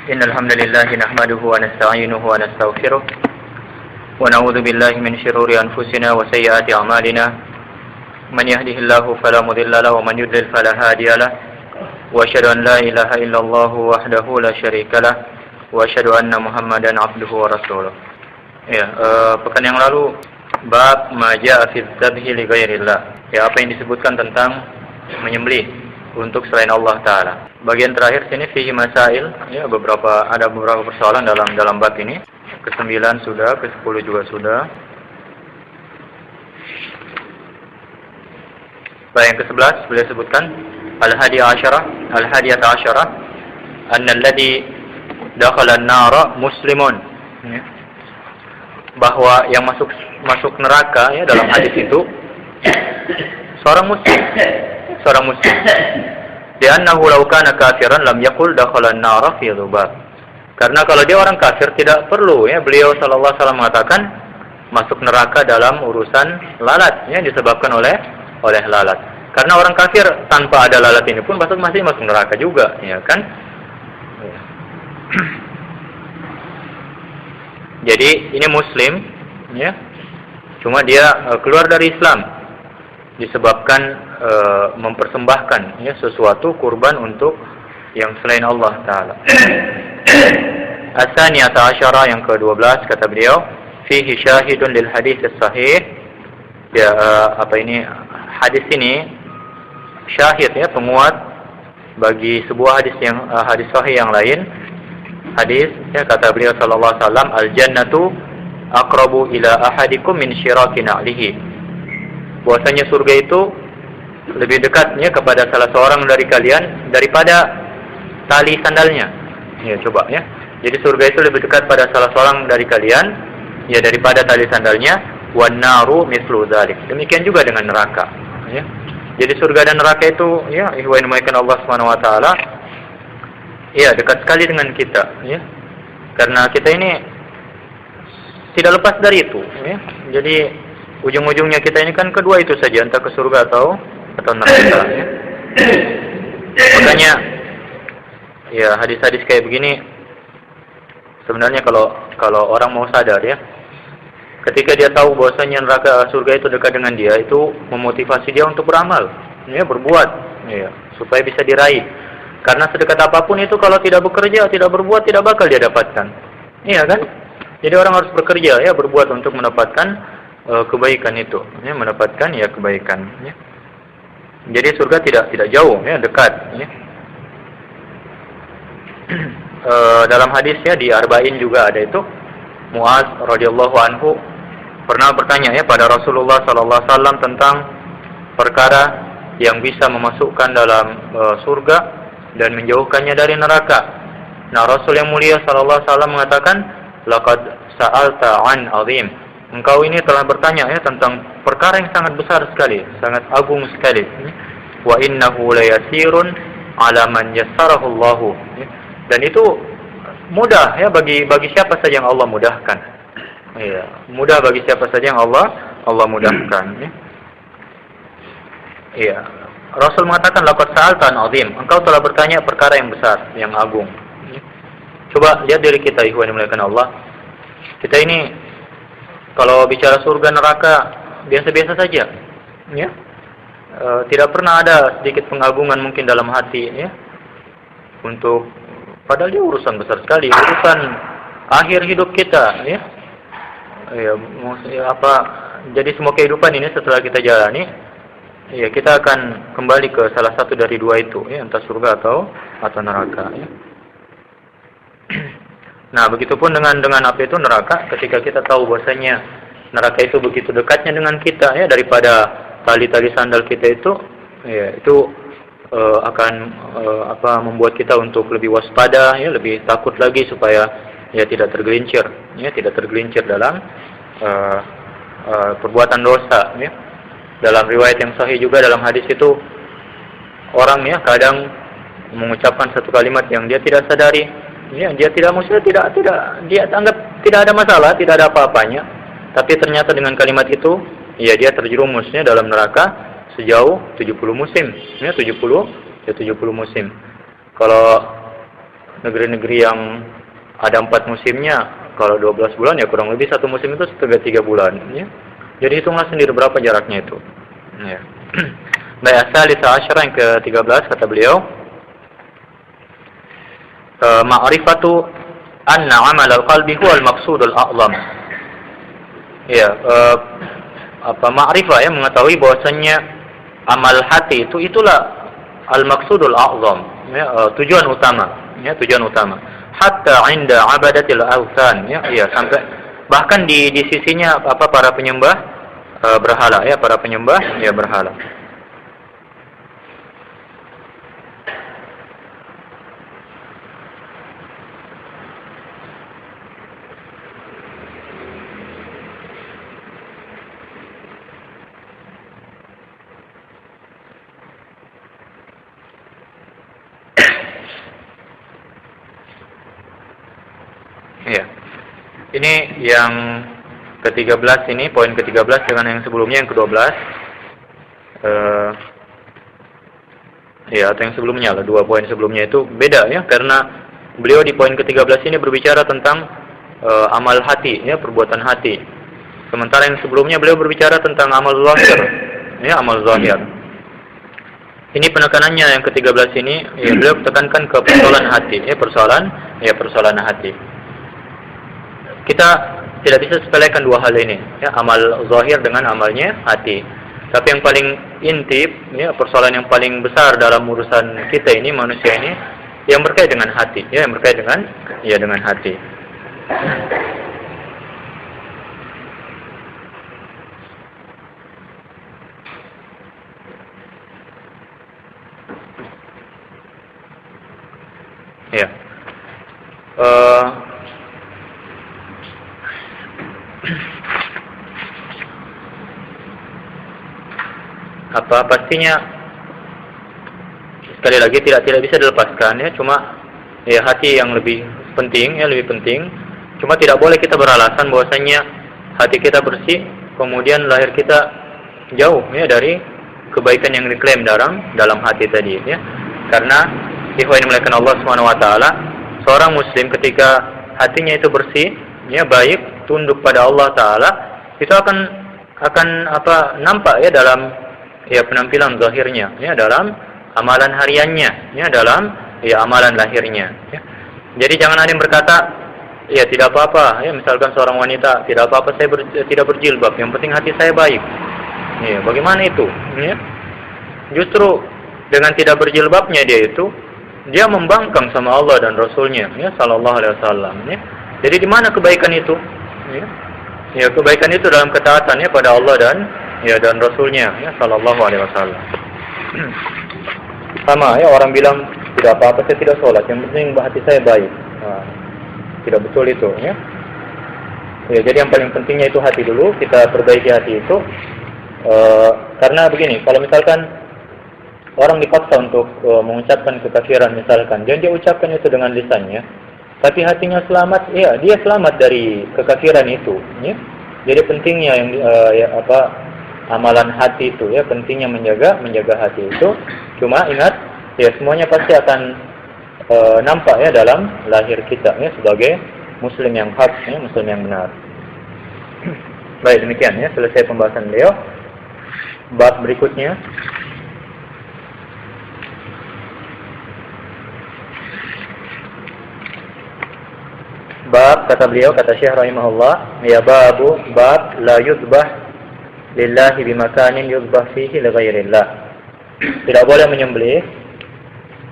إن الحمد لله نحمده ونستعينه ونستغفره ونعوذ بالله من شرور أنفسنا وسيئات أعمالنا من يهده الله فلا مضل له ومن يضلل فلا هادي له وأشهد أن لا إله إلا الله وحده لا شريك له وأشهد أن محمدا عبده ورسوله. Pekan yang lalu bab ma jaa fi dzabhi li ghairillah. Apa yang disebutkan tentang menyembelih untuk selain Allah Taala. Bagian terakhir sini fihi masail, ada beberapa persoalan dalam bab ini. Ke-9 sudah, ke-10 juga sudah. Baik, yang ke-11 boleh sebutkan al-hadiyata asyarah anna alladhi dakhala an-nara muslimun. Bahwa yang masuk neraka dalam hadis itu seorang muslim. Li'annahu law kana kafiran lam yaqul dakhala an-nara fi dhubab. Karena kalau dia orang kafir tidak perlu beliau sallallahu alaihi wasallam mengatakan masuk neraka dalam urusan lalat disebabkan oleh lalat. Karena orang kafir tanpa ada lalat ini pun masih masuk neraka juga, kan? Jadi ini muslim, cuma dia keluar dari Islam disebabkan mempersembahkan sesuatu kurban untuk yang selain Allah Taala. As-saniyata asyara, yang ke-12, kata beliau, fihi syahidun lil hadits sahih. Hadis ini syahid, penguat bagi sebuah hadis sahih yang lain. Hadis, kata beliau sallallahu alaihi wasallam, al-jannatu aqrabu ila ahadikum min syiraki na'lihi. Bahwasanya surga itu lebih dekatnya kepada salah seorang dari kalian daripada tali sandalnya. Jadi surga itu lebih dekat pada salah seorang dari kalian daripada tali sandalnya. Wan naru mislu dzalik. Demikian juga dengan neraka. Jadi surga dan neraka itu ihwan maikan Allah Subhanahu wa taala dekat sekali dengan kita, karena kita ini tidak lepas dari itu, Jadi ujung-ujungnya kita ini kan kedua itu saja, entah ke surga atau neraka. Makanya hadis-hadis kayak begini sebenarnya kalau orang mau sadar, ketika dia tahu bahwasanya neraka surga itu dekat dengan dia, itu memotivasi dia untuk beramal, berbuat, supaya bisa diraih. Karena sedekat apapun itu kalau tidak bekerja, tidak berbuat, tidak bakal dia dapatkan. Kan? Jadi orang harus bekerja, berbuat untuk mendapatkan kebaikan itu, mendapatkan kebaikan. Jadi surga tidak jauh, dekat. Dalam hadisnya di Arba'in juga ada itu, Muaz radhiyallahu anhu pernah bertanya pada Rasulullah sallallahu alaihi wasallam tentang perkara yang bisa memasukkan dalam surga dan menjauhkannya dari neraka. Nah, Rasul yang mulia sallallahu alaihi wasallam mengatakan, laqad sa'alta 'an 'azim. Engkau ini telah bertanya tentang perkara yang sangat besar sekali, sangat agung sekali. Wa innahu layasirun 'ala man yassarahu Allah. Dan itu mudah bagi siapa saja yang Allah mudahkan. Mudah bagi siapa saja yang Allah mudahkan. Rasul mengatakan laqad sa'altan 'azim. Engkau telah bertanya perkara yang besar, yang agung. Coba lihat diri kita, ikhwan yang dimuliakan Allah. Kita ini kalau bicara surga neraka biasa-biasa saja. Tidak pernah ada sedikit pengagungan mungkin dalam hati, untuk padahal dia urusan besar sekali, urusan akhir hidup kita, jadi semua kehidupan ini setelah kita jalani, kita akan kembali ke salah satu dari dua itu, entah surga atau neraka. Nah, begitupun dengan apa itu neraka. Ketika kita tahu bahwasanya neraka itu begitu dekatnya dengan kita, daripada tali-tali sandal kita itu, itu akan membuat kita untuk lebih waspada, lebih takut lagi supaya tidak tergelincir dalam perbuatan dosa. Dalam riwayat yang sahih juga dalam hadis itu, orang kadang mengucapkan satu kalimat yang dia tidak sadari, dia tidak dia anggap tidak ada masalah, tidak ada apa-apanya, tapi ternyata dengan kalimat itu dia terjerumus dalam neraka sejauh 70 musim. 70 musim. Kalau negeri-negeri yang ada 4 musimnya, kalau 12 bulan ya kurang lebih 1 musim itu setengah 3 bulan. Ya. Jadi hitunglah sendiri berapa jaraknya itu. Ya. Baik, as-salisa asyara yang ke-13 kata beliau, ma'rifatu anna 'amal al-qalbi huwa al-maqsudul a'zam. Ya, ma'rifah ya, mengetahui bahwasannya amal hati itulah al-maqsudul a'zam, ya, tujuan utama, ya, tujuan utama. Hatta 'inda 'abadatil awthan, ya, sampai bahkan di sisinya para penyembah berhala, ya, para penyembah ya berhala. Ya. Ini yang ke-13 ini, poin ke-13 dengan yang sebelumnya yang ke-12. Ya, atau yang sebelumnya lah, 2 poin sebelumnya itu beda ya, karena beliau di poin ke-13 ini berbicara tentang amal hati, ya, perbuatan hati. Sementara yang sebelumnya beliau berbicara tentang amal zahir, ya, amal zahir. Ini penekanannya yang ke-13 ini, ya, beliau tekankan ke persoalan hati, ya, persoalan hati. Kita tidak bisa sepelekan 2 hal ini, ya, amal zahir dengan amalnya hati. Tapi yang paling inti, ya, persoalan yang paling besar dalam urusan kita ini, manusia ini, yang berkait dengan hati, ya, yang berkait dengan hati. Ya. Pastinya sekali lagi tidak bisa dilepaskan, ya, cuma ya hati yang lebih penting, ya, lebih penting. Cuma tidak boleh kita beralasan bahwasanya hati kita bersih kemudian lahir kita jauh, ya, dari kebaikan yang diklaim dalam hati tadi, ya. Karena ikhwan yang dimuliakan Allah Subhanahu wa taala, seorang muslim ketika hatinya itu bersih, ya, baik, tunduk pada Allah taala, itu akan nampak, ya, dalam, ya, penampilan zahirnya, ya, dalam amalan hariannya, ya, dalam, ya, amalan lahirnya, ya. Jadi jangan ada yang berkata, ya, tidak apa-apa, ya, misalkan seorang wanita, tidak apa-apa saya tidak berjilbab, yang penting hati saya baik. Ya, bagaimana itu? Ya. Justru dengan tidak berjilbabnya dia membangkang sama Allah dan Rasulnya, ya, sallallahu alaihi wasallam, ya. Jadi di mana kebaikan itu? Ya. Ya, kebaikan itu dalam ketaatannya pada Allah dan Rasulnya, ya, sallallahu alaihi wasallam. Sama, ya, orang bilang tidak apa-apa saya tidak sholat, yang penting hati saya baik. Nah, tidak betul itu, ya. Ya, jadi yang paling pentingnya itu hati dulu, kita perbaiki hati itu. Karena begini, kalau misalkan orang dipaksa untuk mengucapkan kekafiran misalkan, jangan dia ucapkan itu dengan lisannya, tapi hatinya selamat, ya, dia selamat dari kekafiran itu, ya. Jadi pentingnya yang amalan hati itu, ya, pentingnya menjaga hati itu. Cuma ingat, ya, semuanya pasti akan nampak, ya, dalam lahir kita, ya, sebagai muslim yang hak, ya, muslim yang benar. Baik, demikian, ya, selesai pembahasan beliau. Bab berikutnya, bab, kata beliau, kata Syekh rahimahullah, ya, bab la yuzbah lillahi bimakanin yuzbah fihi li ghairillah. Tidak boleh menyembelih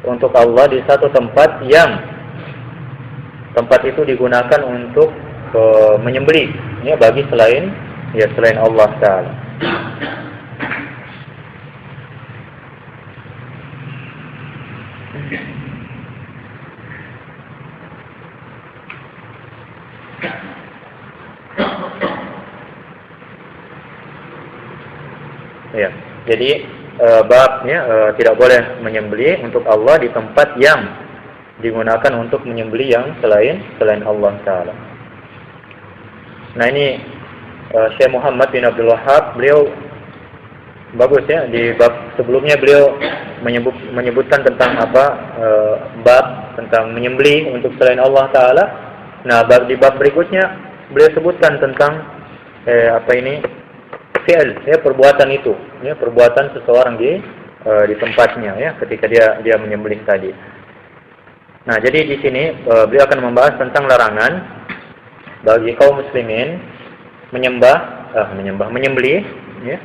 untuk Allah di satu tempat yang tempat itu digunakan untuk menyembelih, ya, bagi selain Allah taala. Ya, jadi babnya tidak boleh menyembelih untuk Allah di tempat yang digunakan untuk menyembelih yang selain Allah taala. Nah, ini Syekh Muhammad bin Abdul Wahhab, beliau bagus, ya, di bab sebelumnya beliau menyebutkan tentang bab tentang menyembelih untuk selain Allah Taala. Nah, di bab berikutnya beliau sebutkan tentang fi'il, ya, perbuatan itu, ya, perbuatan seseorang di tempatnya, ya, ketika dia menyembelih tadi. Nah, jadi di sini beliau akan membahas tentang larangan bagi kaum muslimin menyembelih, ya,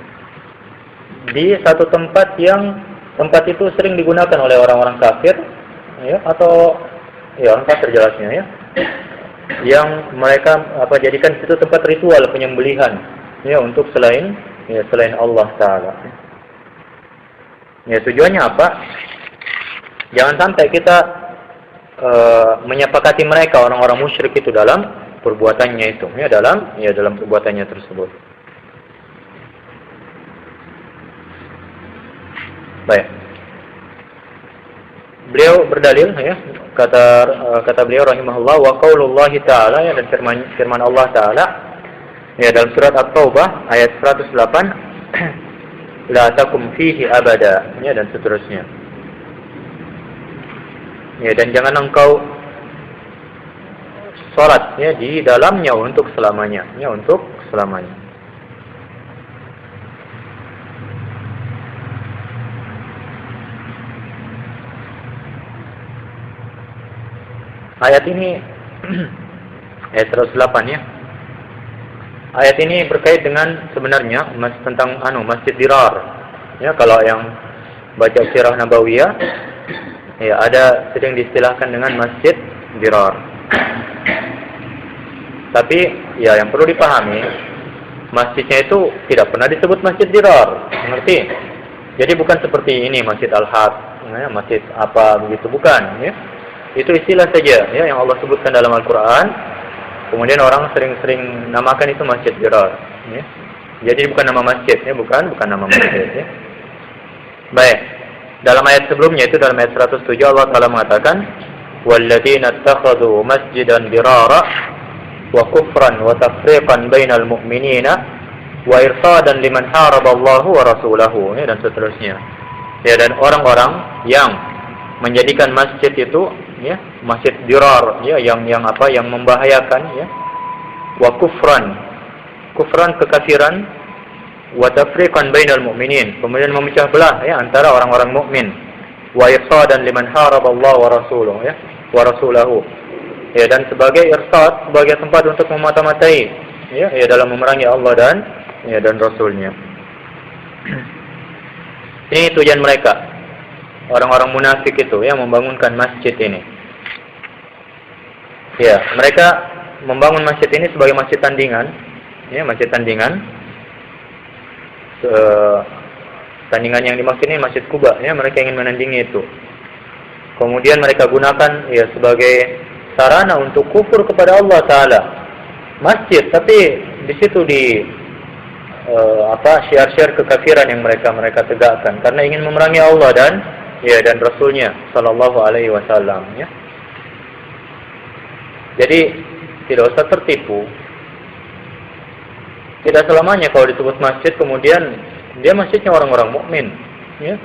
di satu tempat yang tempat itu sering digunakan oleh orang-orang kafir, ya, atau ya orang kafir jelasnya, ya, yang mereka jadikan situ tempat ritual penyembelihan, ya, untuk selain Allah Taala. Ya, tujuannya apa? Jangan sampai kita menyepakati mereka orang-orang musyrik itu dalam perbuatannya itu, ya, dalam perbuatannya tersebut. Baik. Beliau berdalil, ya, kata beliau rahimahullah, wa qaulullahi ta'ala, ya, dan firman Allah Ta'ala, ya, dalam surat At-Taubah ayat 108, la takum fihi abada, ya, dan seterusnya. Ya, dan jangan engkau sholat, ya, di dalamnya untuk selamanya, ya, untuk selamanya. Ayat ini ayat 108, ya. Ayat ini berkait dengan sebenarnya tentang Masjid Dirar. Ya, kalau yang baca sirah Nabawiyah, ya, ada sering diistilahkan dengan Masjid Dirar. Tapi ya, yang perlu dipahami, masjidnya itu tidak pernah disebut Masjid Dirar, mengerti? Jadi bukan seperti ini Masjid Al-Haq, ya, masjid apa begitu, bukan, ya. Itu istilah saja, ya, yang Allah sebutkan dalam Al-Quran. Kemudian orang sering-sering namakan itu Masjid Dirar, ya. Jadi bukan nama masjid, ya, bukan nama masjid, ya. Baik. Dalam ayat sebelumnya itu, dalam ayat 107, Allah Ta'ala mengatakan, walladzina ittakhadhu masjidan dirara wa kufran wa tafriqan bainal mu'minina wa irsadan liman haraballahu wa rasulahu, ya, dan seterusnya. Ya, dan orang-orang yang menjadikan masjid itu, ya, Masjid Dirar, ya, yang membahayakan, ya, wa kufran kekafiran, wa tafriqan bainal mu'minin, kemudian memecah belah, ya, antara orang-orang mukmin, wa irsadan liman haraballahu wa rasuluhu, ya, wa rasulahu, ya, dan sebagai irsad, sebagai tempat untuk memata-matai, ya, dalam memerangi Allah dan Rasulnya. Ini tujuan mereka, orang-orang munafik itu, ya, membangunkan masjid ini. Ya, mereka membangun masjid ini sebagai masjid tandingan, ya, masjid tandingan. Tandingan yang dimaksud ini Masjid Quba, ya, mereka ingin menandingi itu. Kemudian mereka gunakan, ya, sebagai sarana untuk kufur kepada Allah Ta'ala. Masjid, tapi di situ syiar-syiar kekafiran yang mereka tegakkan karena ingin memerangi Allah dan Rasulnya Sallallahu Alaihi Wasallam, ya. Jadi tidak usah tertipu. Tidak selamanya kalau disebut masjid kemudian dia masjidnya orang-orang mukmin, ya.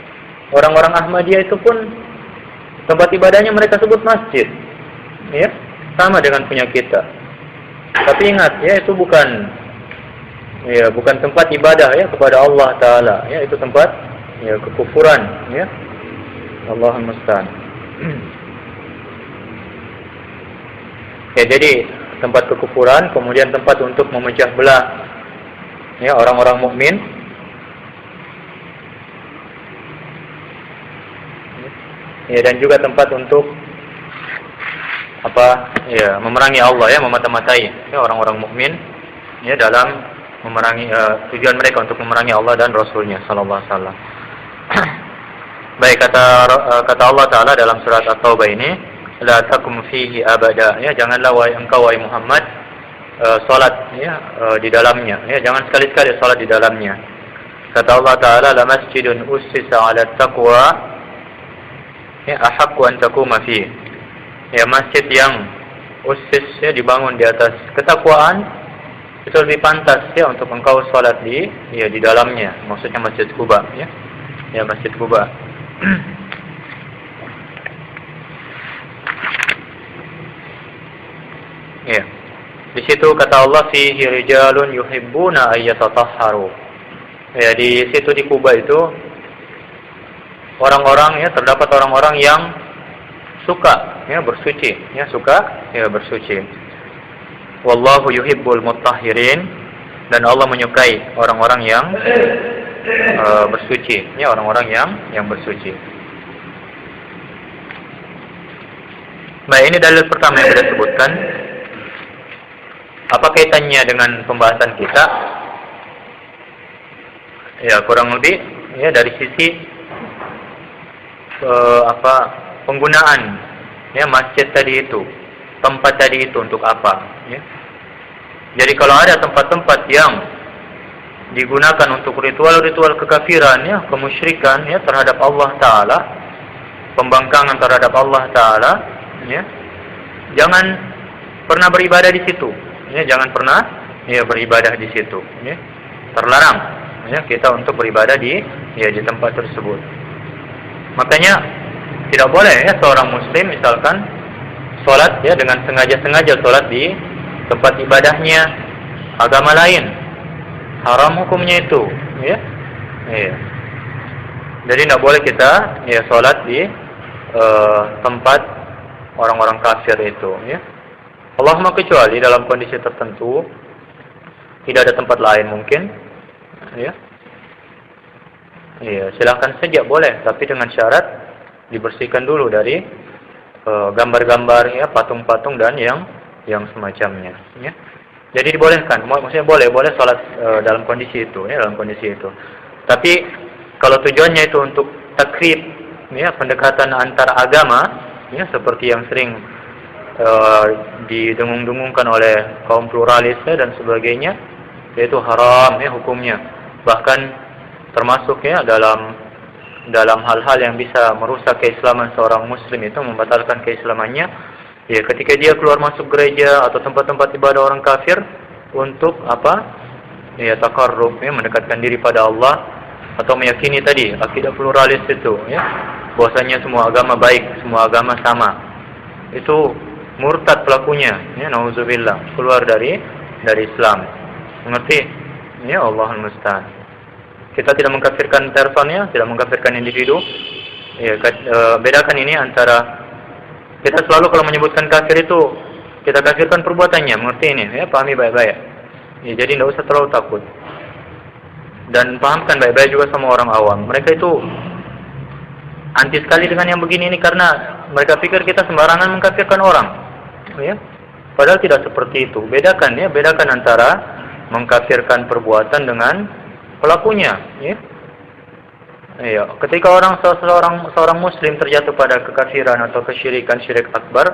Orang-orang Ahmadiyah itu pun tempat ibadahnya mereka sebut masjid, ya, sama dengan punya kita. Tapi ingat, ya, itu bukan tempat ibadah, ya, kepada Allah Taala, ya, itu tempat, ya, kekufuran, ya. Allahumma musta'an. Ya, jadi tempat kekufuran, kemudian tempat untuk memecah belah, ya, orang-orang mukmin, ya, dan juga tempat untuk memerangi Allah, ya, memata-matai, ya, orang-orang mukmin, ya, dalam memerangi tujuan mereka untuk memerangi Allah dan Rasulnya Sallallahu Alaihi Wasallam. Baik, kata Allah Ta'ala dalam surat At-Taubah ini, la takum fihi abada, ya, janganlah engkau wahai Muhammad salat, ya, di dalamnya, ya, jangan sekali-sekali salat di dalamnya. Kata Allah Ta'ala, la masjidun ussisa 'ala taqwa, ya, ahaqqu an taquma fi, ya, masjid yang ussis, ya, dibangun di atas ketakwaan, itu lebih pantas, ya, untuk engkau salat di dalamnya, maksudnya Masjid Quba, ya. ya Masjid Quba. Ya. Di situ kata Allah, fihi rijalun yuhibbuna ayyatatahharu. Ya, di situ di Kuba itu orang-orang, ya, terdapat orang-orang yang suka, ya, bersuci, ya, suka, ya, bersuci. Wallahu yuhibbul mutahhirin, dan Allah menyukai orang-orang yang bersuci, ya, orang-orang yang bersuci. Baik, ini dalil pertama yang kita sebutkan. Apa kaitannya dengan pembahasan kita? Ya, kurang lebih, ya, dari sisi penggunaan, ya, masjid tadi itu, tempat tadi itu untuk apa, ya. Jadi kalau ada tempat-tempat yang digunakan untuk ritual-ritual kekafiran, ya, kemusyrikan, ya, terhadap Allah Ta'ala, pembangkangan terhadap Allah Ta'ala, ya, jangan pernah beribadah di situ, ya, jangan pernah, ya, beribadah di situ, ya. Terlarang, ya, kita untuk beribadah di tempat tersebut. Makanya tidak boleh, ya, seorang muslim misalkan sholat, ya, dengan sengaja-sengaja sholat di tempat ibadahnya agama lain. Haram hukumnya itu, ya. Iya. Jadi tidak boleh kita, ya, sholat di tempat orang-orang kafir itu, ya. Allahumma kecuali dalam kondisi tertentu, tidak ada tempat lain mungkin, ya. Iya, silakan saja boleh, tapi dengan syarat dibersihkan dulu dari gambar-gambar, ya, patung-patung dan yang semacamnya, ya. Jadi dibolehkan, maksudnya boleh sholat dalam kondisi itu, ya, dalam kondisi itu. Tapi kalau tujuannya itu untuk takrib, ya, pendekatan antar agama, ya, seperti yang sering didengung-dengungkan oleh kaum pluralis, ya, dan sebagainya, yaitu haram, ya, hukumnya. Bahkan termasuk, ya, dalam hal-hal yang bisa merusak keislaman seorang muslim, itu membatalkan keislamannya, ya, ketika dia keluar masuk gereja atau tempat-tempat ibadah orang kafir untuk apa? Ya, taqarrub, ya, mendekatkan diri pada Allah, atau meyakini tadi akidah pluralis itu, ya, bahwasanya semua agama baik, semua agama sama. Itu murtad pelakunya, ya, nauzubillah, keluar dari Islam. Mengerti? Ya, Allahul musta'an. Kita tidak mengkafirkan personnya, tidak mengkafirkan individu. Ya, bedakan ini antara kita selalu kalau menyebutkan kafir itu kita kafirkan perbuatannya, mengerti ini, ya, pahami baik-baik. Ya, jadi tidak usah terlalu takut. Dan pahamkan baik-baik juga sama orang awam. Mereka itu anti sekali dengan yang begini ini karena mereka pikir kita sembarangan mengkafirkan orang, ya. Padahal tidak seperti itu. Bedakan, ya, bedakan antara mengkafirkan perbuatan dengan pelakunya, ya. Iya, ketika seorang muslim terjatuh pada kekafiran atau kesyirikan, syirik akbar,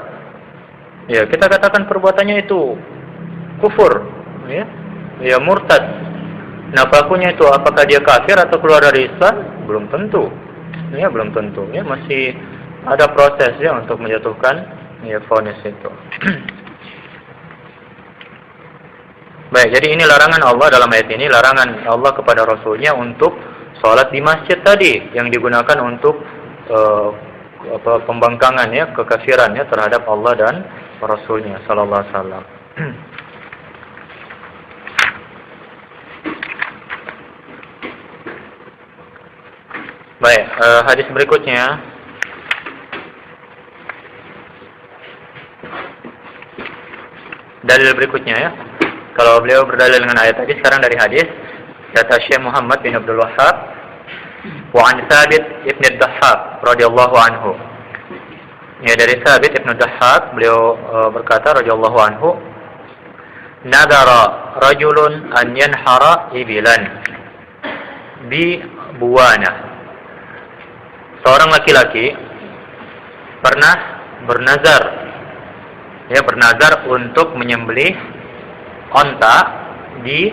ya, kita katakan perbuatannya itu kufur, ya. Ya, murtad. Nah, pelakunya itu apakah dia kafir atau keluar dari Islam? Belum tentu. Ya, belum tentu, ya, masih ada proses, ya, untuk menjatuhkan, ya, vonis itu. Baik, jadi ini larangan Allah dalam ayat ini, larangan Allah kepada Rasulnya untuk sholat di masjid tadi yang digunakan untuk pembangkangan, ya, kekafiran, ya, terhadap Allah dan Rasulnya sallallahu alaihi wasallam. Baik, hadis berikutnya. Dalil berikutnya, ya. Kalau beliau berdalil dengan ayat tadi, sekarang dari hadis kata Syekh Muhammad bin Abdul Wahhab, wa an Thabit ibn ad-Dahhak radhiyallahu anhu. Ya, dari Thabit ibn ad-Dahhak, beliau berkata radhiyallahu anhu, nadara rajulun an yanhara ibilan bi buwana. Seorang laki-laki pernah bernazar, ya, bernazar untuk menyembelih onta di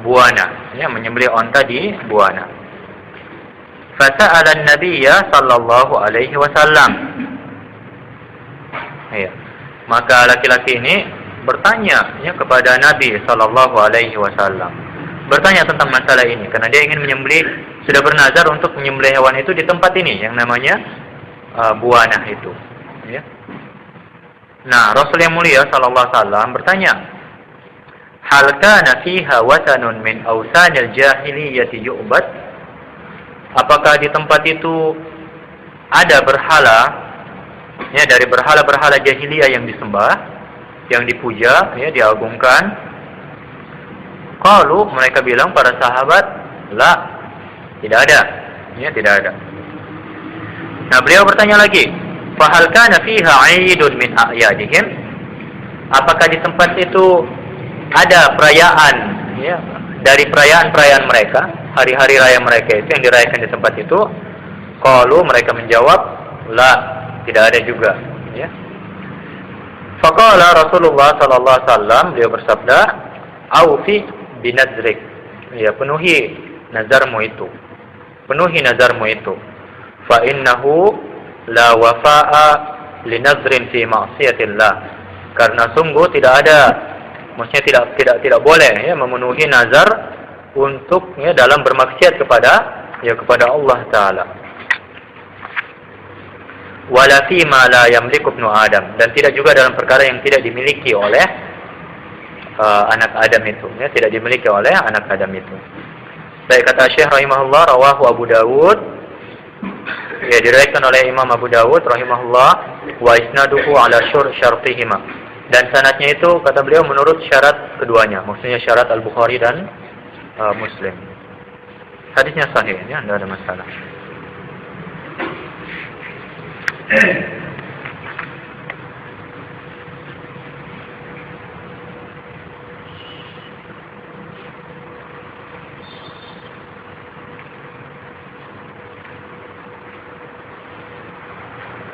Buana, ya, menyembelih onta di Buana. Fasa'ala an-nabiyya sallallahu alaihi wasallam. Ya. Maka laki-laki ini bertanya, ya, kepada Nabi sallallahu alaihi wasallam. bertanya tentang masalah ini karena dia ingin menyembelih, sudah bernazar untuk menyembelih hewan itu di tempat ini yang namanya Buanah itu, ya. Nah, Rasul yang mulia sallallahu alaihi wasallam bertanya, "Hal kana fiha watanun min awsanil jahiliyyati yu'bad?" Apakah di tempat itu ada berhala, ya, dari berhala-berhala jahiliyah yang disembah, yang dipuja, ya, diagungkan? Qalu, mereka bilang para sahabat, la, tidak ada, ya, tidak ada. Nah, beliau bertanya lagi, fahal kana fiha 'aidun min a'yadihim? Apakah di tempat itu ada perayaan, ya, dari perayaan-perayaan mereka, hari-hari raya mereka itu yang dirayakan di tempat itu? Qalu, mereka menjawab, la, tidak ada juga, ya. Faqala Rasulullah sallallahu alaihi wasallam, beliau bersabda, aufi binazrik, ya, penuhi nazarmu itu, penuhi nazarmu itu. Fa innahu la wafa'a linazrin fi ma'siyatillah, karena sungguh tidak ada, maksudnya tidak boleh, ya, memenuhi nazar untuk, ya, dalam bermaksiat kepada, ya, kepada Allah taala. Wala fi ma la yamliku ibnu Adam, dan tidak juga dalam perkara yang tidak dimiliki oleh anak Adam itu, ya, tidak dimiliki oleh anak Adam itu. Baik, kata Syekh rahimahullah, rawahu Abu Dawud, ya, diriwayatkan oleh Imam Abu Dawud rahimahullah, wa isnaduhu ala syartihima, dan sanadnya itu kata beliau menurut syarat keduanya, maksudnya syarat Al-Bukhari dan Muslim. Hadisnya sahih, ya, tidak ada masalah.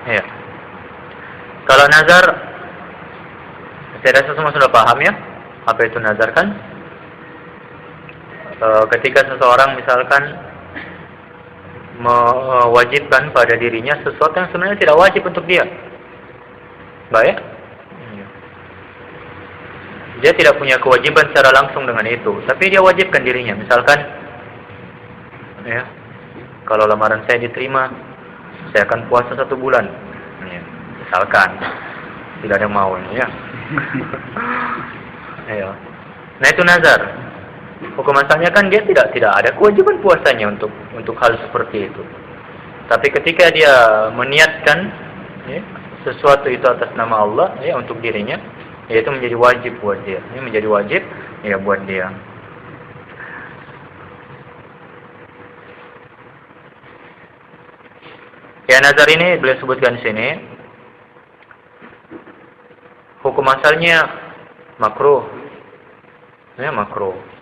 Ya. Kalau nazar, saya rasa semua sudah paham, ya, apa itu nazar, kan? Ketika seseorang misalkan mewajibkan pada dirinya sesuatu yang sebenarnya tidak wajib untuk dia, baik? Dia tidak punya kewajiban secara langsung dengan itu, tapi dia wajibkan dirinya. Misalkan, ya, kalau lamaran saya diterima, saya akan puasa 1 bulan, ya, misalkan, tidak ada yang mau, ya. Ya. Nah, itu nazar. Hukum asalnya kan dia tidak ada kewajiban puasanya untuk hal seperti itu. Tapi ketika dia meniatkan, ya, sesuatu itu atas nama Allah, ya, untuk dirinya, ya, itu menjadi wajib buat dia. Ini menjadi wajib, ya, buat dia. Ya, nazar ini beliau sebutkan di sini, hukum asalnya makruh, ya, makruh.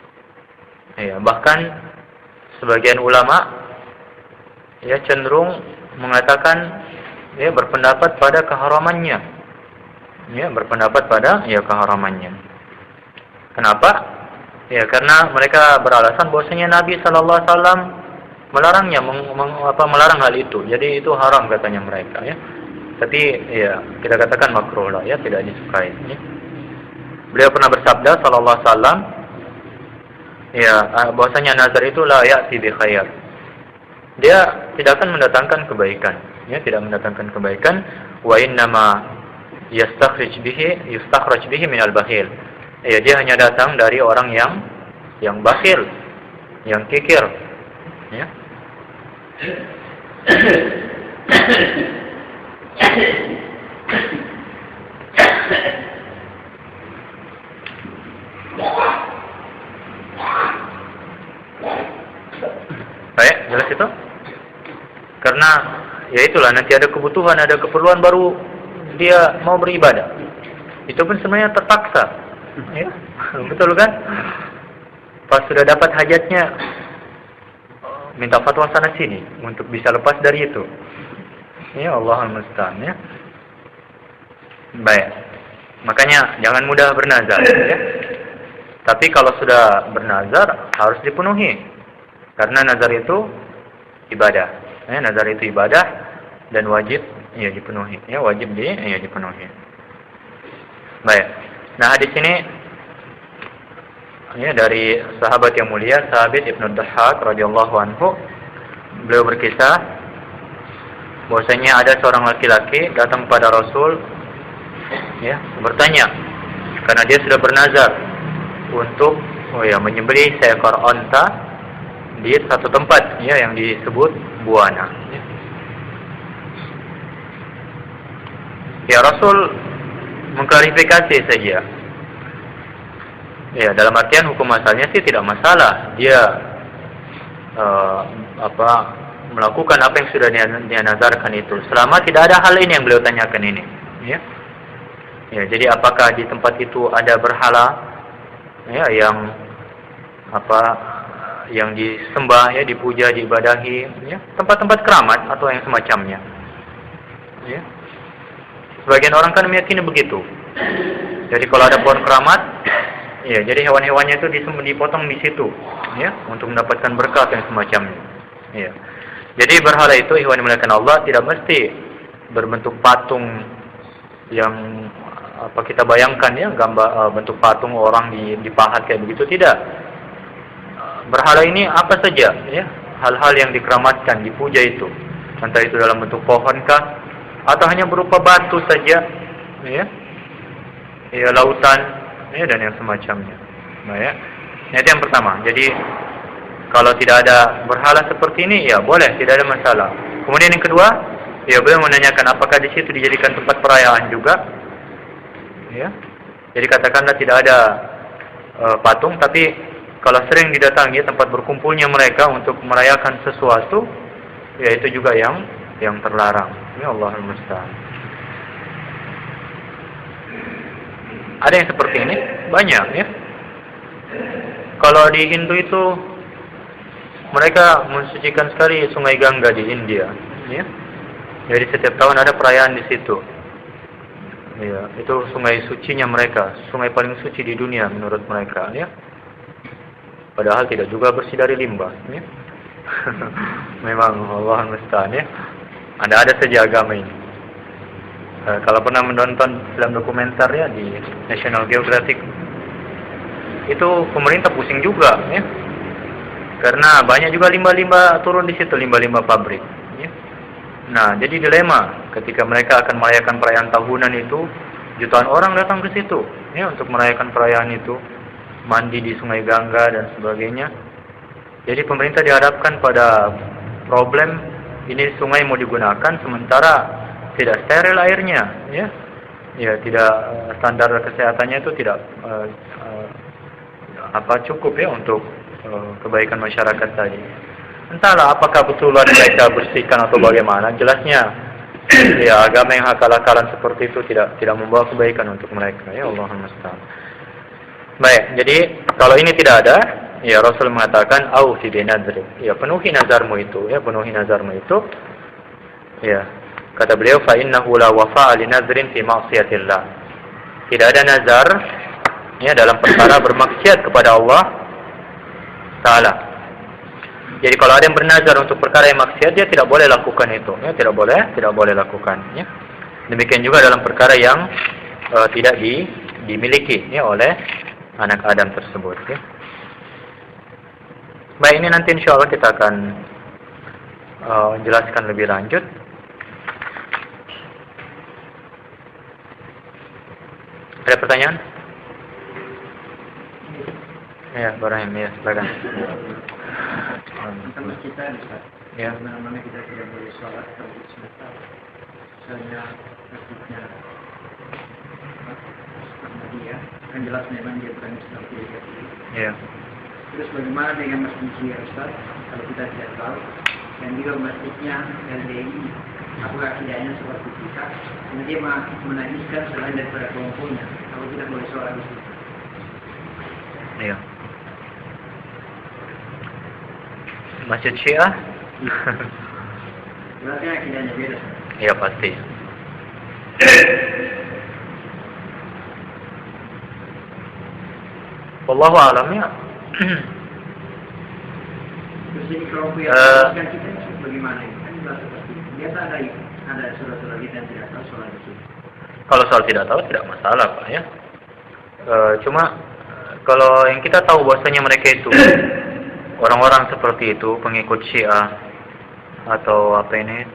Ya, bahkan sebagian ulama, ya, cenderung mengatakan, ya, berpendapat pada keharamannya, ya, berpendapat pada, ya, keharamannya. Kenapa? Ya, karena mereka beralasan bahwasanya Nabi sallallahu alaihi wasallam melarangnya, melarang hal itu. Jadi itu haram katanya mereka, ya. Tapi, ya, kita katakan makruh lah, ya, tidak disukai, ya. Beliau pernah bersabda sallallahu alaihi wasallam, ya, bahwasanya nazar itu la ya'ti bi khair. Dia tidak akan mendatangkan kebaikan, ya, tidak mendatangkan kebaikan. Wa innama yustakhraj bihi min al-bakhil. Ya, dia hanya datang dari orang yang bakhil, yang kikir, ya. Baik, jelas itu? Karena, ya, itulah, nanti ada kebutuhan, ada keperluan baru dia mau beribadah. Itu pun sebenarnya terpaksa, ya. Betul kan? Pas sudah dapat hajatnya, minta fatwa sana sini untuk bisa lepas dari itu. Ya, Allahul musta'an, ya. Baik. Makanya jangan mudah bernazar, ya. Tapi kalau sudah bernazar harus dipenuhi. Karena nazar itu ibadah. Ya, nazar itu ibadah dan wajib, ya, dipenuhi. Ya, wajib dipenuhi. Baik. Nah, hadis ini ya, dari sahabat yang mulia Thabit Ibnu Dhahhak radhiyallahu anhu, beliau berkisah bahwasanya ada seorang laki-laki datang kepada Rasul, ya, bertanya karena dia sudah bernazar untuk menyembelih seekor onta di satu tempat, ya, yang disebut Buana. Ya, Rasul mengklarifikasi saja. Ya, dalam artian hukum asalnya sih tidak masalah dia melakukan apa yang sudah dia nazarkan itu, selama tidak ada hal ini yang beliau tanyakan ini, ya. Ya, jadi apakah di tempat itu ada berhala, ya, yang disembah, ya, dipuja, diibadahi, ya, tempat-tempat keramat atau yang semacamnya, ya. Sebagian orang kan meyakini begitu. Jadi kalau ada pohon keramat, ya, jadi hewan-hewannya itu dipotong di situ, ya, untuk mendapatkan berkah yang semacamnya. Ya. Jadi berhala itu, hewan yang dimuliakan Allah, tidak mesti berbentuk patung yang kita bayangkan, ya, gambar bentuk patung orang dipahat kayak begitu, tidak. Berhala ini apa saja, ya, hal-hal yang dikeramatkan, dipuja itu, entah itu dalam bentuk pohonkah atau hanya berupa batu saja, ya, ya, lautan, ya, dan yang semacamnya. Nah, ya, itu yang pertama. Jadi kalau tidak ada berhala seperti ini, ya boleh, tidak ada masalah. Kemudian yang kedua, ya, beliau menanyakan apakah di situ dijadikan tempat perayaan juga, ya. Jadi katakanlah tidak ada patung, tapi kalau sering didatangi tempat berkumpulnya mereka untuk merayakan sesuatu, ya, itu juga yang terlarang. Ya, Allahul musta'an. Ada yang seperti ini banyak, ya. Kalau di Hindu itu mereka mensucikan sekali Sungai Gangga di India, ya. Jadi setiap tahun ada perayaan di situ. Ya, itu sungai sucinya mereka, sungai paling suci di dunia menurut mereka, ya. Padahal tidak juga bersih dari limbah, ya. Memang Allahul musta'an, ya. Ada saja agama ini. Kalau pernah menonton film dokumenter, ya, di National Geographic, itu pemerintah pusing juga, ya, karena banyak juga limbah-limbah turun di situ, limbah-limbah pabrik, ya. Nah, jadi dilema ketika mereka akan merayakan perayaan tahunan itu, jutaan orang datang ke situ, ya, untuk merayakan perayaan itu, mandi di Sungai Gangga dan sebagainya. Jadi pemerintah dihadapkan pada problem ini, sungai mau digunakan sementara tidak steril airnya, ya. Ya, tidak, standar kesehatannya itu tidak cukup, ya, untuk kebaikan masyarakat tadi. Entahlah apakah betulan mereka bersihkan atau bagaimana. Jelasnya, ya, agama yang akal-akalan seperti itu tidak membawa kebaikan untuk mereka, ya, Allahumma musta'an. Baik, jadi kalau ini tidak ada, ya, Rasul mengatakan aufi binadri, ya, penuhi nazarmu itu, ya, penuhi nazarmu itu, ya. Kata beliau, fa innahu la wafa'a li nadrin fi ma'siyatillah. Tidak ada nazar, ya, dalam perkara bermaksiat kepada Allah Ta'ala. Jadi kalau ada yang bernazar untuk perkara yang maksiat, dia tidak boleh lakukan itu, ya, tidak boleh lakukan, ya. Demikian juga dalam perkara yang tidak dimiliki, ya, oleh anak Adam tersebut, ya. Baik, ini nanti insya Allah kita akan jelaskan lebih lanjut. Ada pertanyaan? Ya, Ibrahim, ya, silakan. Sama kita, ya. Mana kita tidak boleh sholat kalau di semester, misalnya masjidnya Ahmadiyah, kan jelas memang dia bukan Islam tidak. Ya. Terus bagaimana dengan masjid Syiah, Ustaz? Kalau kita tidak tahu, dan juga masjidnya LDI, apakah tidaknya seperti kita? Dan dia menajiskan selain daripada kelompoknya, kalau tidak boleh sholat di situ. Iya. Masjid Syiah? Berarti akidahnya beda. Iya, pasti. Wallahu a'lam, ya. Terus ini kelompok yang kan kita bagaimana ini? Kan jelas seperti biasa ada saudara-saudara kita yang tidak tahu soal itu. Kalau soal tidak tahu tidak masalah, Pak, ya. Cuma kalau yang kita tahu bahwasanya mereka itu orang-orang seperti itu, pengikut Syiah atau apa ini,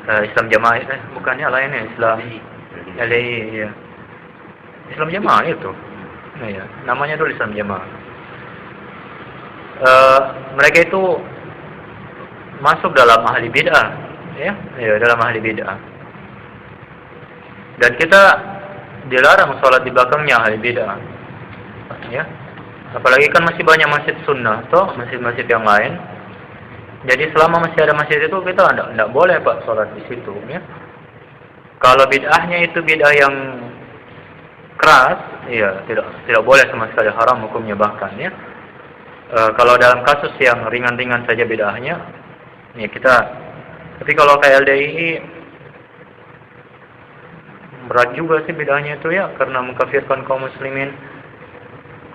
Islam Jamaah, bukannya lainnya Islam LAI, ya. Islam Jamaah itu, ya, namanya dulu Islam Jamaah. Mereka itu masuk dalam ahli bid'ah, ya, dalam ahli bid'ah. Dan kita dilarang sholat di belakangnya ahli bid'ah, ya. Apalagi kan masih banyak masjid sunnah, toh masjid-masjid yang lain. Jadi selama masih ada masjid itu kita tidak boleh Pak sholat di situ, ya. Kalau bid'ahnya itu bid'ah yang keras, ya tidak boleh sama sekali, haram hukumnya bahkan, ya. Kalau dalam kasus yang ringan-ringan saja bid'ahnya, ya kita. Tapi kalau kayak LDII berat juga sih bid'ahnya itu, ya, karena mengkafirkan kaum muslimin.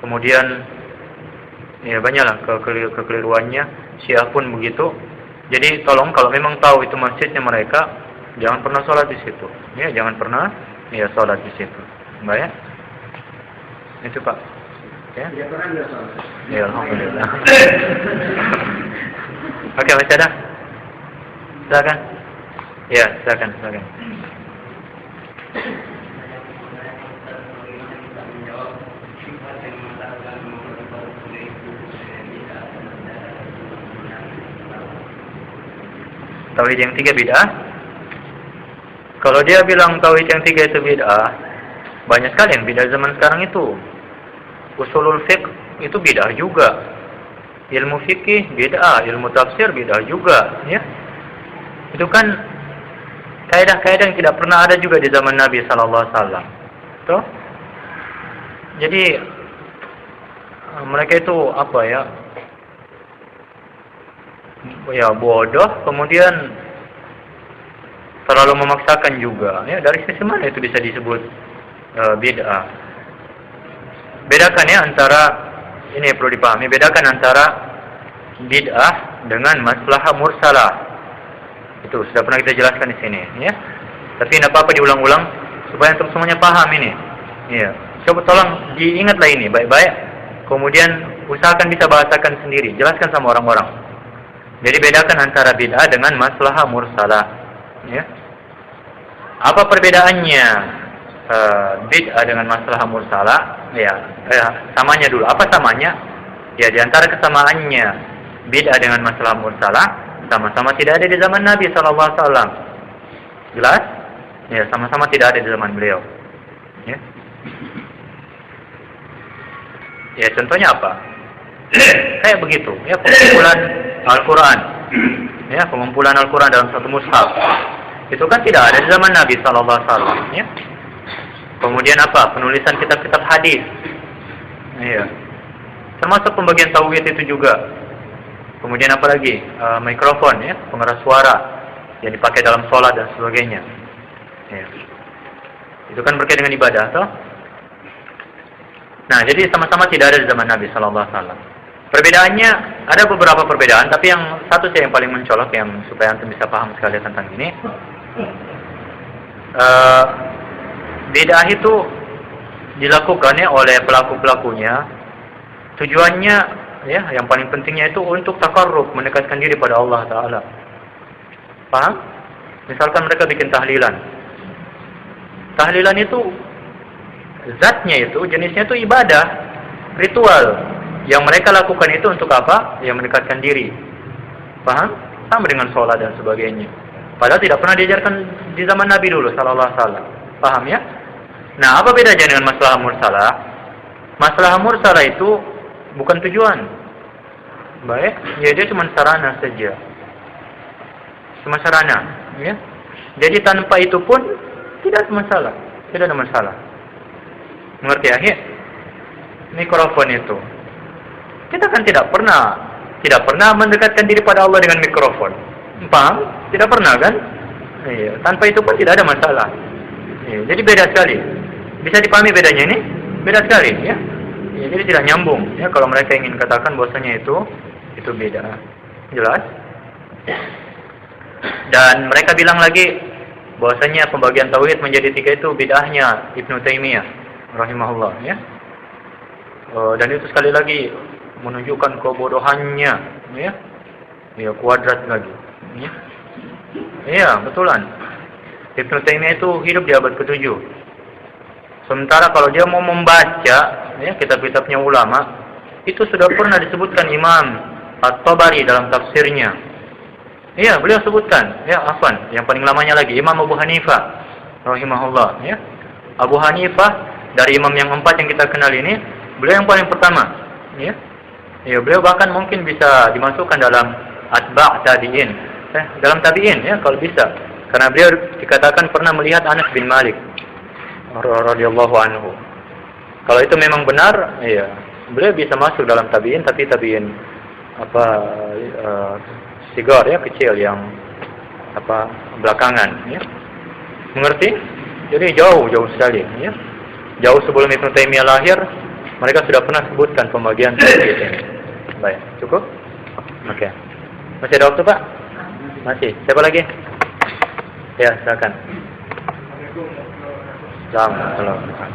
Kemudian ya banyaklah kekeliruannya. Syiah pun begitu. Jadi tolong kalau memang tahu itu masjidnya mereka, jangan pernah sholat di situ. Ya, jangan pernah sholat di situ. Baik ya? Itu Pak. Ya. Tidak pernah dia sholat. Ya, alhamdulillah. Oke, masih ada? Silakan. Ya, silakan. Tauhid yang 3 bid'ah. Kalau dia bilang tauhid yang 3 itu bid'ah, banyak sekali yang bid'ah zaman sekarang itu. Usulul fiqh itu bid'ah juga. Ilmu fikih bid'ah, ilmu tafsir bid'ah juga, ya. Itu kan kaidah-kaidah yang tidak pernah ada juga di zaman Nabi sallallahu alaihi wasallam. Tuh. Jadi mereka itu apa ya? Ya bodoh, kemudian terlalu memaksakan juga, ya. Dari sisi mana itu bisa disebut bid'ah? Bedakan ya antara, ini perlu dipahami, bedakan antara bid'ah dengan maslahah mursalah. Itu sudah pernah kita jelaskan di sini, ya. Tapi tidak apa-apa diulang-ulang supaya antum semuanya paham ini. Ya. Coba tolong diingatlah ini baik-baik. Kemudian usahakan bisa bahasakan sendiri, jelaskan sama orang-orang. Jadi bedakan antara bid'ah dengan maslahah mursalah, ya. Apa perbedaannya bid'ah dengan maslahah mursalah? Ya, samanya dulu. Apa samanya? Ya, di antara kesamaannya bid'ah dengan maslahah mursalah, sama-sama tidak ada di zaman Nabi SAW. Jelas? Ya, sama-sama tidak ada di zaman beliau. Ya. Ya, contohnya apa? Kayak begitu, ya, pengumpulan Al-Quran, ya, pengumpulan Al-Quran dalam satu mushaf, itu kan tidak ada di zaman Nabi SAW, ya. Kemudian apa? Penulisan kitab-kitab hadis, ya, termasuk pembagian tauhid itu juga. Kemudian apa lagi? Mikrofon, ya, pengeras suara yang dipakai dalam sholat dan sebagainya, ya. Itu kan berkaitan dengan ibadah, toh? Nah, jadi sama-sama tidak ada di zaman Nabi SAW. Perbedaannya, ada beberapa perbedaan, tapi yang satu saya yang paling mencolok, yang supaya antum bisa paham sekali tentang ini. Bid'ah itu dilakukannya oleh pelaku-pelakunya, tujuannya, ya, yang paling pentingnya itu untuk takarrub, mendekatkan diri pada Allah Ta'ala. Paham? Misalkan mereka bikin tahlilan. Tahlilan itu zatnya itu, jenisnya itu ibadah, ritual. Yang mereka lakukan itu untuk apa? Yang mendekatkan diri. Paham? Sama dengan sholat dan sebagainya. Padahal tidak pernah diajarkan di zaman Nabi dulu sallallahu alaihi wasallam. Paham ya? Nah, apa bedanya dengan masalah mursalah? Masalah mursalah itu bukan tujuan. Baik, ya dia cuma sarana saja. Cuma sarana, ya. Jadi tanpa itu pun tidak ada masalah. Tidak ada masalah. Mengerti ya? Mikrofon itu, kita kan tidak pernah mendekatkan diri pada Allah dengan mikrofon. Paham? Tidak pernah kan? Iya. Tanpa itu pun tidak ada masalah. Iya. Jadi beda sekali. Bisa dipahami bedanya ini? Beda sekali, ya. Iya, jadi tidak nyambung. Ya, kalau mereka ingin katakan bahwasanya itu beda. Jelas? Dan mereka bilang lagi bahwasanya pembagian tauhid menjadi 3 itu bid'ahnya Ibnu Taimiyah rahimahullah, ya. Dan itu sekali lagi menunjukkan kebodohannya, ya. Ya, kuadrat lagi. Ya. Iya, betulan. Ibnu Taimiyah itu hidup di abad ke-7. Sementara kalau dia mau membaca, ya, kitab-kitabnya ulama, itu sudah pernah disebutkan Imam At-Tabari dalam tafsirnya. Iya, beliau sebutkan, ya, afwan, yang paling lamanya lagi Imam Abu Hanifah rahimahullah, ya. Abu Hanifah dari imam yang 4 yang kita kenal ini, beliau yang paling pertama, ya. Ya, beliau bahkan mungkin bisa dimasukkan dalam atba' tabi'in, dalam tabi'in, ya, kalau bisa. Karena beliau dikatakan pernah melihat Anas bin Malik radhiyallahu anhu. Kalau itu memang benar, ya, beliau bisa masuk dalam tabi'in, tapi tabi'in sigar, ya, kecil, yang belakangan, ya. Mengerti? Jadi jauh sekali, ya. Jauh sebelum Ibnu Taimiyah lahir, mereka sudah pernah sebutkan pembagian seperti ini. Baik, cukup? Oke. Masih ada waktu, Pak? Masih. Siapa lagi? Ya, silakan. Assalamualaikum.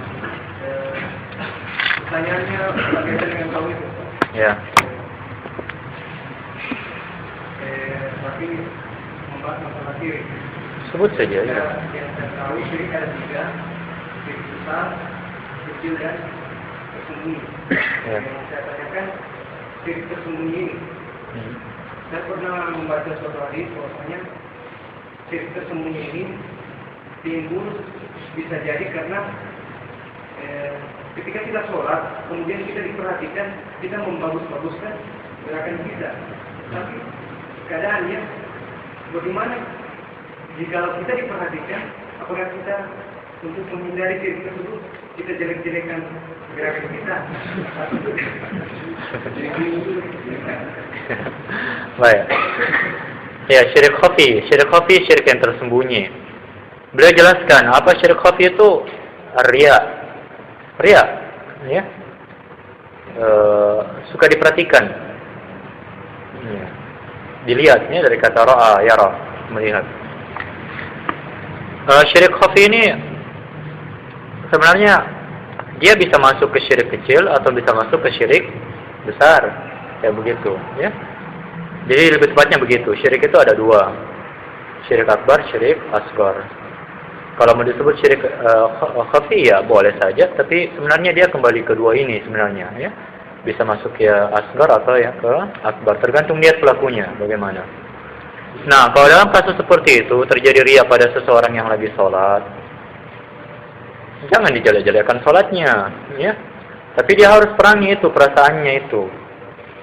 Pertanyaannya berkaitan dengan tauhid. Ya. Tapi membahas masalah syirik. Sebut saja, ya. Yang saya tahu syirik ada 3, syirik besar, kecil, dan tersembunyi. Ya. Yang saya tanyakan syirik tersembunyi ini. Saya pernah membaca suatu hadis bahwasanya syirik tersembunyi ini timbul bisa jadi karena ketika kita sholat, kemudian kita diperhatikan, kita membagus-baguskan gerakan kita. Tapi keadaannya bagaimana jika kita diperhatikan, apakah kita untuk menghindari syirik tersebut kita jelek-jelekan gerakan kita? Baik. Ya, syirik khafi. Syirik khafi syirik yang tersembunyi. Beliau jelaskan apa syirik khafi itu? Riya. Riya, ya. Suka diperhatikan. Ya. Dilihatnya dari kata ra'a, yara, melihat. Syirik khafi ini sebenarnya dia bisa masuk ke syirik kecil atau bisa masuk ke syirik besar, kayak begitu, ya. Jadi lebih tepatnya begitu. Syirik itu ada 2, syirik akbar, syirik asgar. Kalau mau disebut syirik khafi, ya boleh saja, tapi sebenarnya dia kembali ke 2 ini sebenarnya, ya. Bisa masuk ya asgar atau ya ke akbar, tergantung niat pelakunya bagaimana. Nah, kalau dalam kasus seperti itu terjadi riya pada seseorang yang lagi sholat, jangan dijelek-jelekan sholatnya, ya. Tapi dia harus perangi itu perasaannya itu,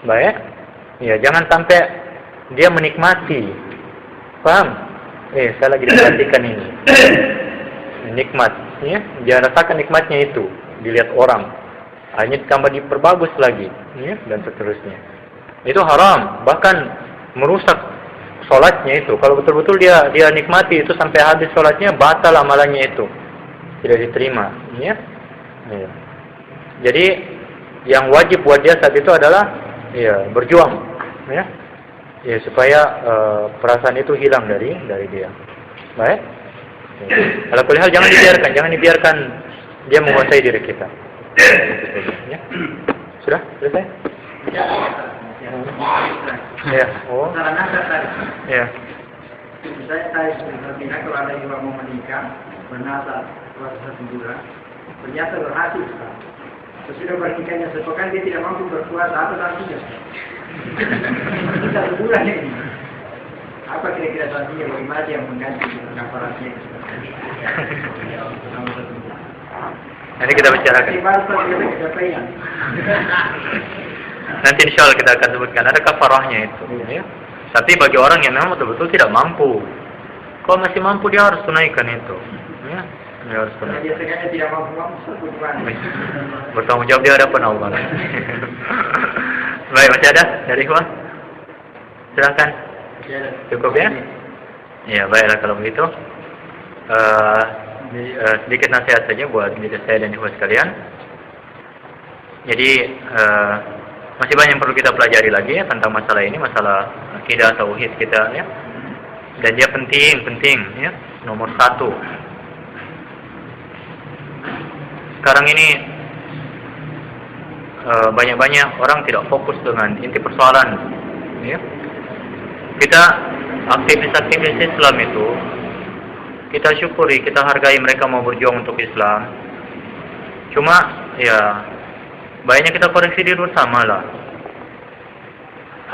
baik. Ya, jangan sampai dia menikmati, paham? Saya lagi diperhatikan ini, nikmat, ya. Dia rasakan nikmatnya itu, dilihat orang, hanya tambah diperbagus lagi, ya, dan seterusnya. Itu haram, bahkan merusak sholatnya itu. Kalau betul-betul dia nikmati itu sampai habis sholatnya, batal amalannya itu, tidak diterima, ya. Ya. Jadi yang wajib buat dia saat itu adalah ya berjuang, ya, ya supaya perasaan itu hilang dari dia. Baik. Kalau perihal jangan dibiarkan dia menguasai diri kita. Ya. Sudah selesai? Ya. Oh. Sarana tadi. Ya. Saya sebenarnya kalau ada yang mau menikah, bernasar puasa 1 bulan, ternyata berhasil. Sesudah bernikahnya sepekan dia tidak mampu berpuasa, apa sanksinya? 1 bulan ini. Apa kira-kira sanksinya? Bagaimana dia mengganti kafaratnya? Nanti kita bicarakan. Nanti insya Allah kita akan sebutkan ada kafarahnya itu, ya. Tapi bagi orang yang memang betul-betul tidak mampu, kalau masih mampu dia harus tunaikan itu, ya. Dia harus tunaikan. Biasanya tidak mampu 1 bulan. Bertanggung jawab dia ada apa Allah. Baik, masih ada dari Ikhwan? Silakan. Cukup ya? Ya, baiklah kalau begitu. Sedikit nasihat saja buat diri saya dan Ikhwan sekalian. Jadi masih banyak yang perlu kita pelajari lagi ya tentang masalah ini, masalah akidah tauhid kita, ya. Dan dia penting ya, nomor 1. Sekarang ini banyak-banyak orang tidak fokus dengan inti persoalan. Ya. Kita aktivis-aktivis Islam itu kita syukuri, kita hargai mereka mau berjuang untuk Islam. Cuma ya baiknya kita koreksi diri bersama lah.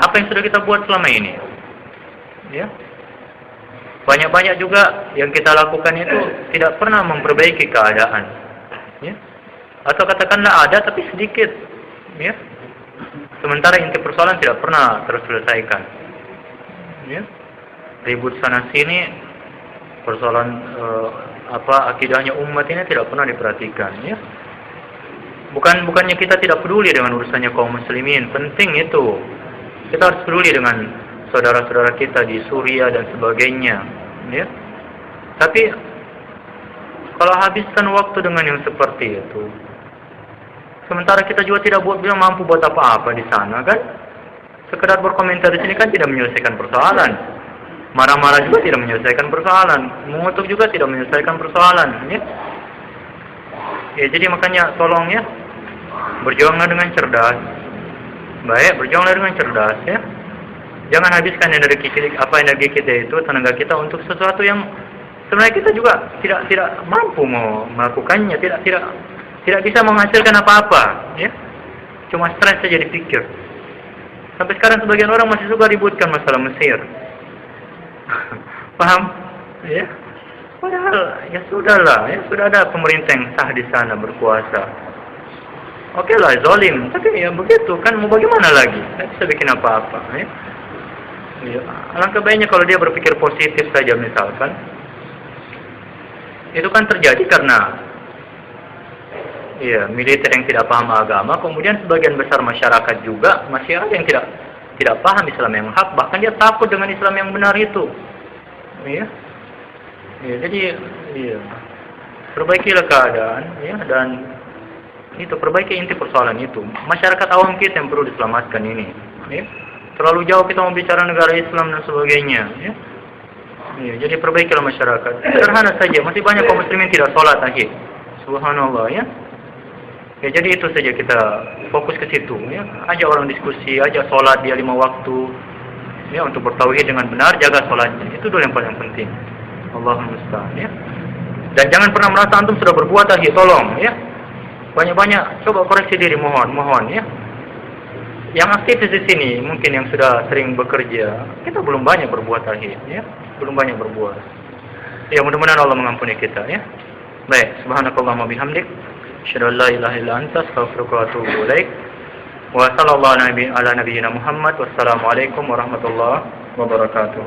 Apa yang sudah kita buat selama ini? Ya. Banyak-banyak juga yang kita lakukan itu tidak pernah memperbaiki keadaan. Ya. Atau katakanlah ada tapi sedikit. Ya. Sementara inti persoalan tidak pernah terselesaikan. Ya. Ribut sana sini, persoalan akidahnya umat ini tidak pernah diperhatikan. Ya. Bukannya kita tidak peduli dengan urusannya kaum muslimin, penting itu. Kita harus peduli dengan saudara-saudara kita di Suriah dan sebagainya, ya. Tapi kalau habiskan waktu dengan yang seperti itu, sementara kita juga tidak mampu buat apa-apa di sana, kan? Sekedar berkomentar di sini kan tidak menyelesaikan persoalan. Marah-marah juga tidak menyelesaikan persoalan. Mengutuk juga tidak menyelesaikan persoalan, ya. Ya, jadi makanya tolong ya, berjuanglah dengan cerdas. Baik, berjuanglah dengan cerdas ya. Jangan habiskan energi kita itu, tenaga kita untuk sesuatu yang sebenarnya kita juga tidak mampu mau melakukannya, tidak bisa menghasilkan apa-apa, ya. Cuma stres saja dipikir. Sampai sekarang sebagian orang masih suka ributkan masalah Mesir. Paham? Ya. Padahal ya sudahlah, ya sudah ada pemerintah yang sah di sana berkuasa. Oke lah, zalim, tapi ya begitu kan, mau bagaimana lagi? Tidak bisa bikin apa-apa. Ya. Ya. Alangkah baiknya kalau dia berpikir positif saja misalkan. Itu kan terjadi karena ya militer yang tidak paham agama, kemudian sebagian besar masyarakat juga masih ada yang tidak paham Islam yang hak, bahkan dia takut dengan Islam yang benar itu. Ya. Ya, jadi ya, perbaikilah keadaan ya, dan itu perbaiki inti persoalan itu. Masyarakat awam kita yang perlu diselamatkan ini. Ya. Terlalu jauh kita mau bicara negara Islam dan sebagainya. Ya. Ya, jadi perbaikilah masyarakat. Sederhana saja, masih banyak kaum muslimin tidak sholat akhir. Subhanallah ya. Ya, jadi itu saja kita fokus ke situ. Ya. Ajak orang diskusi, ajak sholat dia 5 waktu. Ya, untuk bertauhid dengan benar, jaga sholatnya. Itu dulu yang paling penting. Allahumma musta'an ya. Dan jangan pernah merasa antum sudah berbuat lagi, tolong ya. Banyak-banyak coba koreksi diri, mohon ya. Yang aktif di sini mungkin yang sudah sering bekerja, kita belum banyak berbuat lagi ya. Belum banyak berbuat. Ya, mudah-mudahan Allah mengampuni kita ya. Baik, subhanakallahumma bihamdik, asyhadu an la ilaha illa anta, astaghfiruka wa atubu ilaik. Wa sallallahu ala nabiyyina Muhammad. Wassalamualaikum warahmatullahi wabarakatuh.